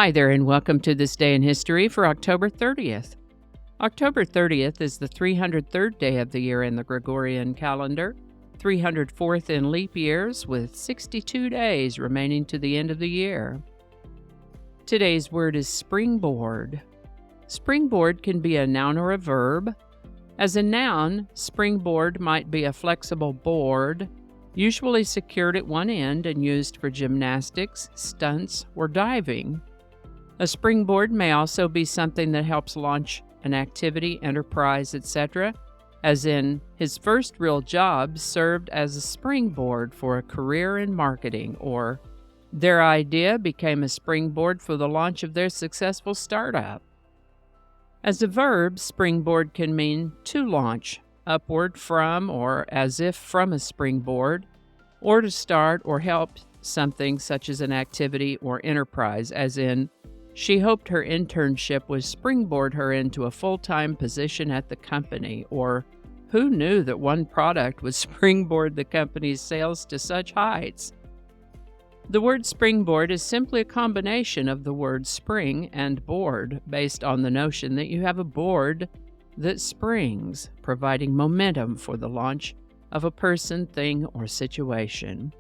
Hi there, and welcome to this day in history for October 30th. October 30th is the 303rd day of the year in the Gregorian calendar, 304th in leap years, with 62 days remaining to the end of the year. Today's word is springboard. Springboard can be a noun or a verb. As a noun, springboard might be a flexible board, usually secured at one end and used for gymnastics, stunts, or diving. A springboard may also be something that helps launch an activity, enterprise, etc., as in, his first real job served as a springboard for a career in marketing, or their idea became a springboard for the launch of their successful startup. As a verb, springboard can mean to launch, upward from or as if from a springboard, or to start or help something such as an activity or enterprise, as in, she hoped her internship would springboard her into a full-time position at the company, or who knew that one product would springboard the company's sales to such heights? The word springboard is simply a combination of the words spring and board, based on the notion that you have a board that springs, providing momentum for the launch of a person, thing, or situation.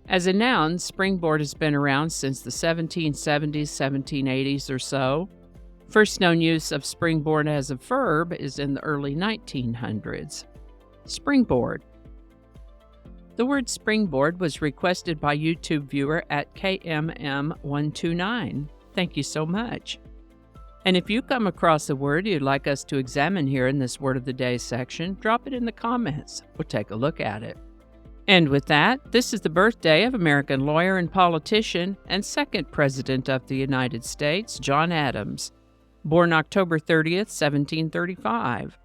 As a noun, springboard has been around since the 1770s, 1780s or so. First known use of springboard as a verb is in the early 1900s. Springboard. The word springboard was requested by YouTube viewer at KMM129. Thank you so much. And if you come across a word you'd like us to examine here in this Word of the Day section, drop it in the comments. We'll take a look at it. And with that, this is the birthday of American lawyer and politician and second President of the United States, John Adams, born October 30th, 1735.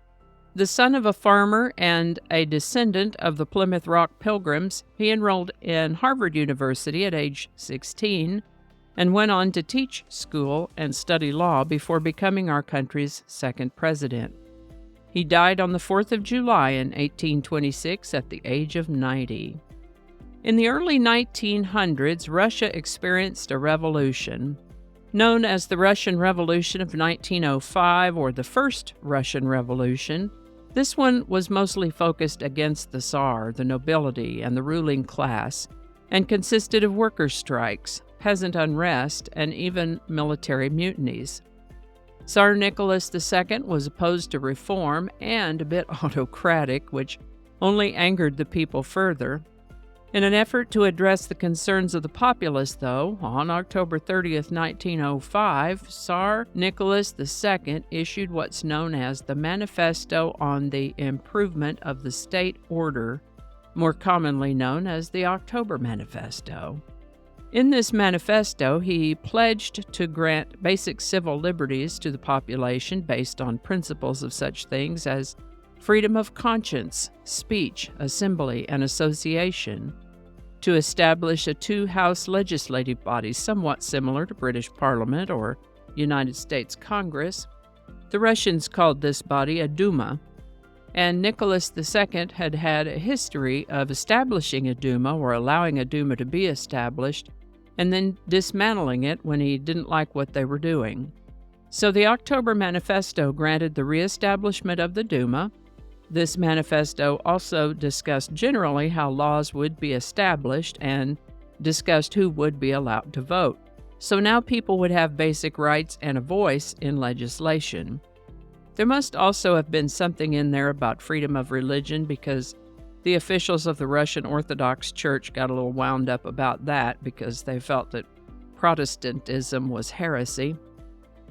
The son of a farmer and a descendant of the Plymouth Rock Pilgrims, he enrolled in Harvard University at age 16 and went on to teach school and study law before becoming our country's second president. He died on the 4th of July in 1826 at the age of 90. In the early 1900s, Russia experienced a revolution. Known as the Russian Revolution of 1905 or the First Russian Revolution, this one was mostly focused against the Tsar, the nobility, and the ruling class, and consisted of worker strikes, peasant unrest, and even military mutinies. Tsar Nicholas II was opposed to reform and a bit autocratic, which only angered the people further. In an effort to address the concerns of the populace, though, on October 30th, 1905, Tsar Nicholas II issued what's known as the Manifesto on the Improvement of the State Order, more commonly known as the October Manifesto. In this manifesto, he pledged to grant basic civil liberties to the population based on principles of such things as freedom of conscience, speech, assembly, and association, to establish a two-house legislative body somewhat similar to British Parliament or United States Congress. The Russians called this body a Duma, and Nicholas II had had a history of establishing a Duma or allowing a Duma to be established and then dismantling it when he didn't like what they were doing. So the October Manifesto granted the reestablishment of the Duma. This manifesto also discussed generally how laws would be established and discussed who would be allowed to vote. So now people would have basic rights and a voice in legislation. There must also have been something in there about freedom of religion, because the officials of the Russian Orthodox Church got a little wound up about that because they felt that Protestantism was heresy.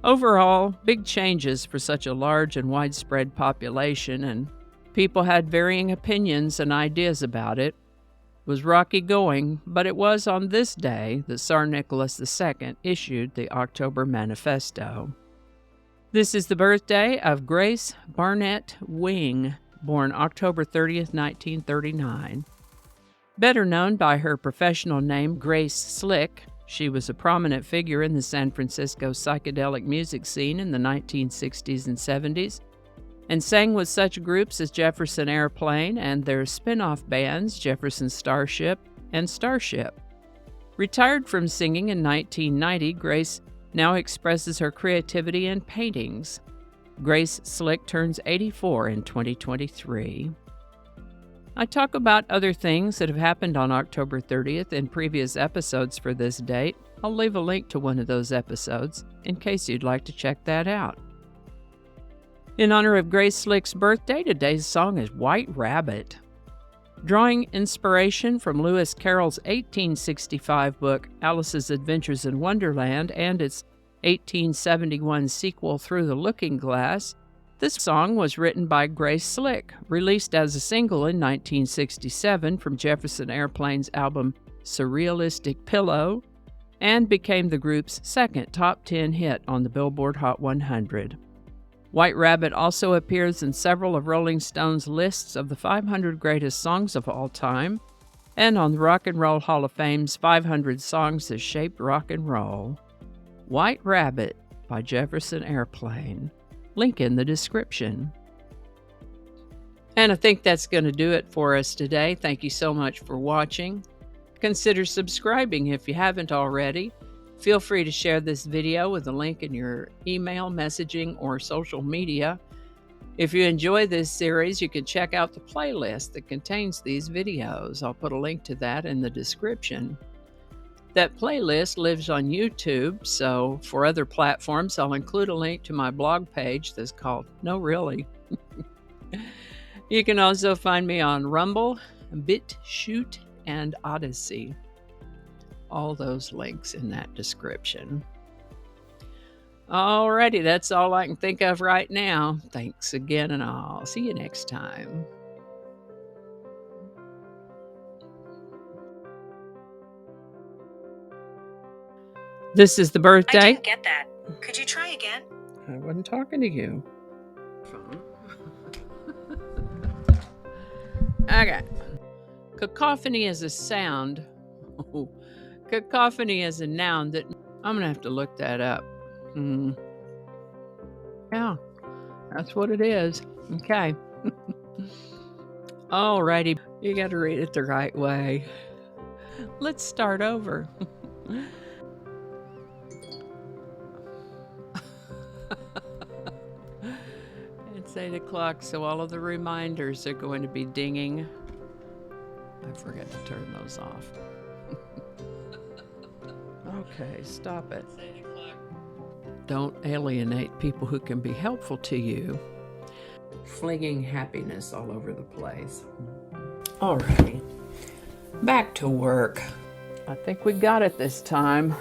Overall, big changes for such a large and widespread population, and people had varying opinions and ideas about it. It was rocky going, but it was on this day that Tsar Nicholas II issued the October Manifesto. This is the birthday of Grace Barnett Wing, born October 30th, 1939. Better known by her professional name Grace Slick, she was a prominent figure in the San Francisco psychedelic music scene in the 1960s and 70s, and sang with such groups as Jefferson Airplane and their spin-off bands Jefferson Starship and Starship. Retired from singing in 1990, Grace now expresses her creativity in paintings. Grace Slick turns 84 in 2023. I talk about other things that have happened on October 30th in previous episodes for this date. I'll leave a link to one of those episodes in case you'd like to check that out. In honor of Grace Slick's birthday, today's song is White Rabbit. Drawing inspiration from Lewis Carroll's 1865 book Alice's Adventures in Wonderland and its 1871 sequel Through the Looking Glass, this song was written by Grace Slick, released as a single in 1967 from Jefferson Airplane's album Surrealistic Pillow, and became the group's second top 10 hit on the Billboard Hot 100. White Rabbit also appears in several of Rolling Stone's lists of the 500 greatest songs of all time, and on the Rock and Roll Hall of Fame's 500 songs that shaped rock and roll. White Rabbit by Jefferson Airplane. Link in the description. And I think that's going to do it for us today. Thank you so much for watching. Consider subscribing if you haven't already. Feel free to share this video with a link in your email, messaging, or social media. If you enjoy this series, you can check out the playlist that contains these videos. I'll put a link to that in the description. That playlist lives on YouTube, so for other platforms, I'll include a link to my blog page that's called No Really. You can also find me on Rumble, BitChute, and Odyssey. All those links in that description. Alrighty, that's all I can think of right now. Thanks again, and I'll see you next time. This is the birthday. I didn't get that. Could you try again? I wasn't talking to you. Okay. Cacophony is a sound. Oh, cacophony is a noun that I'm going to have to look that up. Yeah, that's what it is. Okay. Alrighty. You got to read it the right way. Let's start over. It's 8 o'clock, so all of the reminders are going to be dinging. I forgot to turn those off. Okay, stop it. Don't alienate people who can be helpful to you. Flinging happiness all over the place. Alrighty, back to work. I think we got it this time.